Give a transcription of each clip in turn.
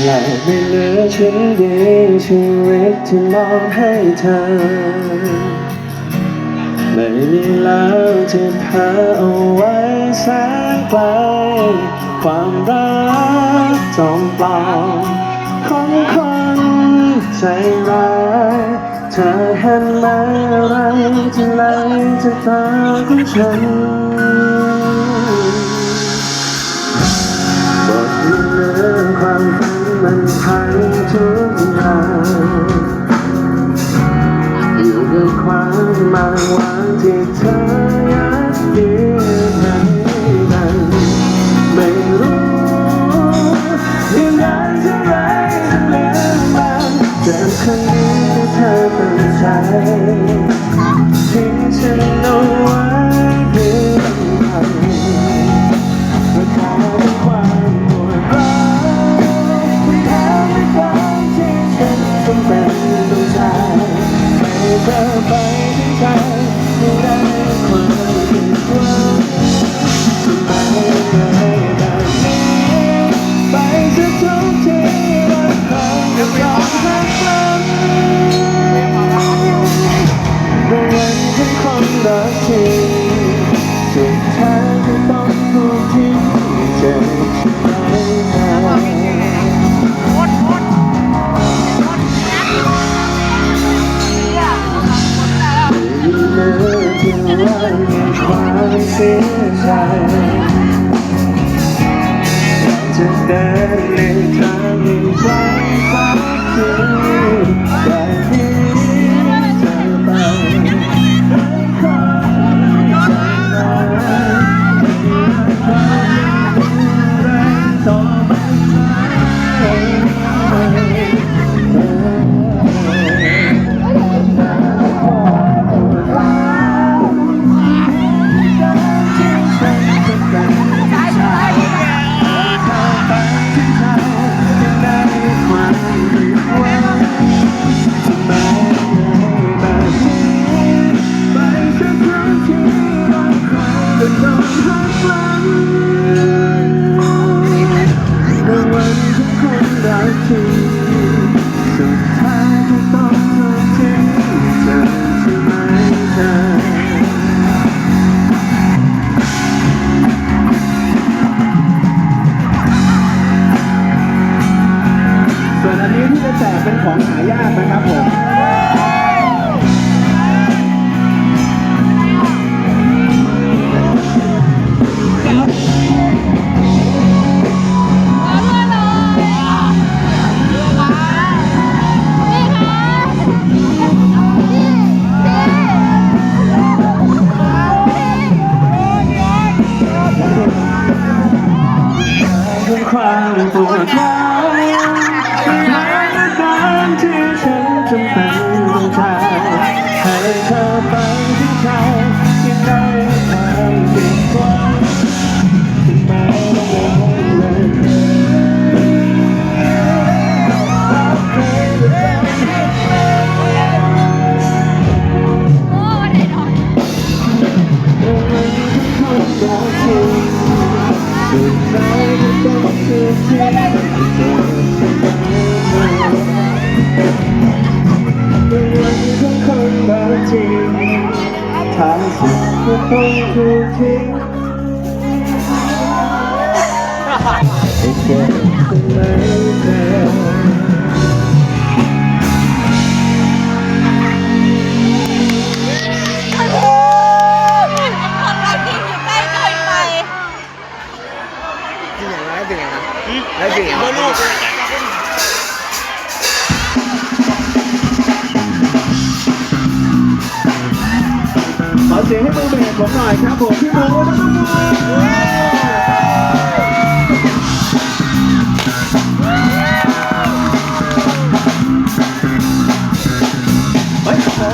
และไม่เหลือชิ้นดีชีวิตที่มอบให้เธอไม่มีแล้วที่เธอเอาไว้แสนไกลความรักจอมปลอมของคนใจร้ายเธอเห็นไหมอะไรที่ไหลจากตาของฉันบทเนื้อความฝันมันพังทุกอย่างอยู่กับความหมายหวังที่เธอยัดเยียดให้กันไม่รู้ยังไงเท่าไรจะเลืมมันเจ็บครั้งนี้ที่เธอตั้งใจทิ้งฉันเอาไว้เพียงพันและขอเป็นความปวดร้าวที่แท้ไม่ต้องที่ฉันต้องเป็นต้องใจให้เธอไปที่ใจไม่ได้ความผิดหวังทำไมไม่ให้แบบนี้ไปซะทุกทีรักใครก็ยอมรักกันในวันที่คนรักจริงสุดท้ายก็ต้องถูกทิ้งเจ็บใช่ไหมเนื้อที่ว่ามีความเสียใจจะเดินในทางที่ใจสักทีแต่ที่เธอไปให้ความใจร้ายที่รักความแรงต่อไปสุดท้ายก็ต้องถูกทิ้งเธอใช่ไหมเธอส่วนอันนี้ที่จะแจกเป็นของหายากนะครับผมความปวดร้าวที่หายในการที่ฉันจำเป็นต้องใช้ให้เธอไปที่ใจที่ได้ความผิดหวังที่ไม่ต้องเลยสุดท้ายก็ต้องถูกทิ้งเป็นวันของคนรักจริงท้ายสุดก็ต้องถูกทิ้งให้เจ็บทำไมเธอแล้วสิเบอร์ลูกขอเสียงให้มือเบสผมหน่อยครับผมพี่โบ๊ทน้องโบ๊ทเฮ้ยขอ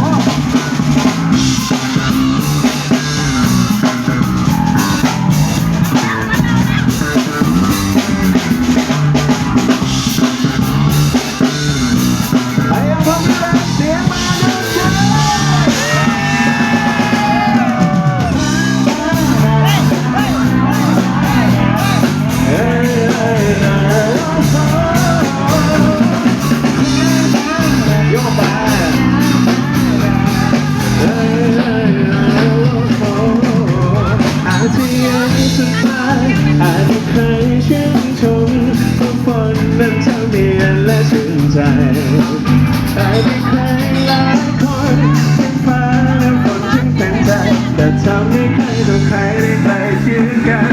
ทำให้ใครต่อใครได้ใกล้ชิดกัน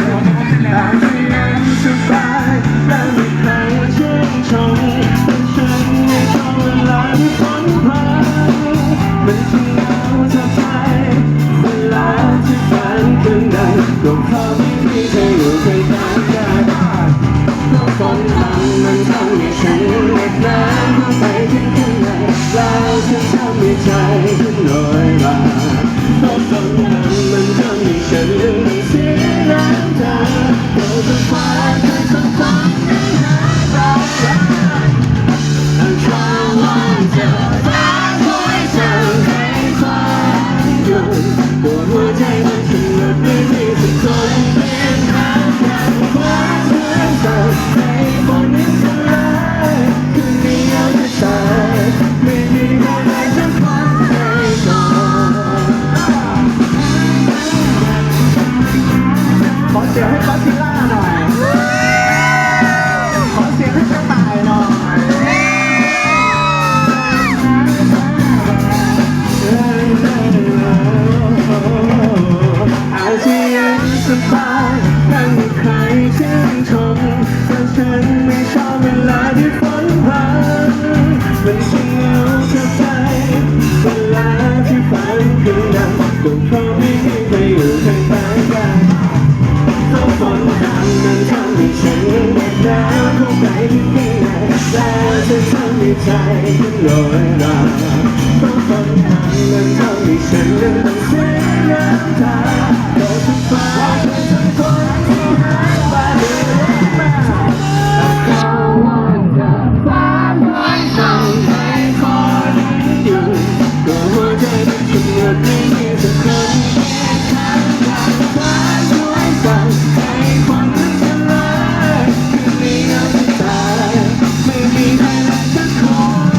อาจจะยังสบายและไม่ใครชื่นชมแต่ฉันไม่ชอบเวลาที่ฝนพรายมันช่างเหงาเท่าไหร่เวลาที่ฝันขึ้นได้ก็เพราะไม่มีเธออยู่ใกล้ๆกันเพราะฝนมันทำให้ฉันเหน็บหนาวเข้าไปถึงข้างในแล้วฉันทำให้ใจฉันลอยมาเพราะฝนมันทำให้ฉันลืมเสียน้ำตาเพราะจะฟ้าเธอสักวันไม่หายไปฉันวันเธอฟ้าคอยสั่งให้ความหยุดปวดหัวใจมันสลดไม่มีสักคนเปลี่ยนทางอย่างฟ้าเธอสั่งให้ฝนนี้สลายคืนนี้เอาจะตายไม่มีใครได้สักวันให้ก่อน ขอเสียงให้ก็อดซิลล่าหน่อย ขอเสียงให้กระต่ายหน่อยอาจจะยังสบายไม่มีใครชื่นชมแต่ฉันไม่ชอบเวลาที่ฝนพรายมันช่างเหงาเท่าไหร่เวลาที่ฝันขึ้นดังก็เพราะไม่มีใครอยู่ข้างๆกัน เพราะฝนมันทำให้ฉันเหน็บหนาวเข้าไปที่ข้างในแล้วจะทำให้ใจฉันลอยมาเพราะฝนมันทำให้ฉันต้องเสียน้ำตาเพราะทุกฟ้าเป็นทั้งคนที่หายไปมาก็วันเดิมฟ้าคอยสั่งให้คอยอยู่ก็หัวใจมันสลดไม่มีสักคนทางฟ้าช่วยสั่งให้ความรักสลายคืนนี้เอาจะตายไม่มีใครรักสักคน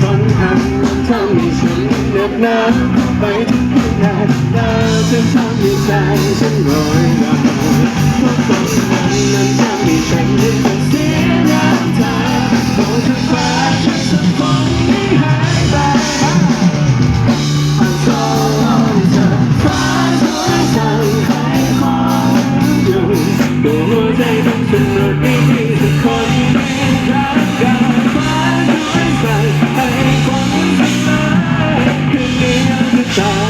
ฝนทำให้ฉันเหน็บหนาวเข้าไปถึงข้างในแล้วจะทำให้ใจฉันลอยมาเพราะฝนมันทำให้ฉันต้องเสียน้ำตาเพราะทุกฟ้าฉันสักวันไม่หายไปก็วันเธอฟ้าช่วยสั่งให้ความหยุดตัวหัวใจต้องสลดไม่มีสักคนเป็นรักกันฟ้าช่วยสั่งให้ความรักสลายคืนนี้เอาจะตาย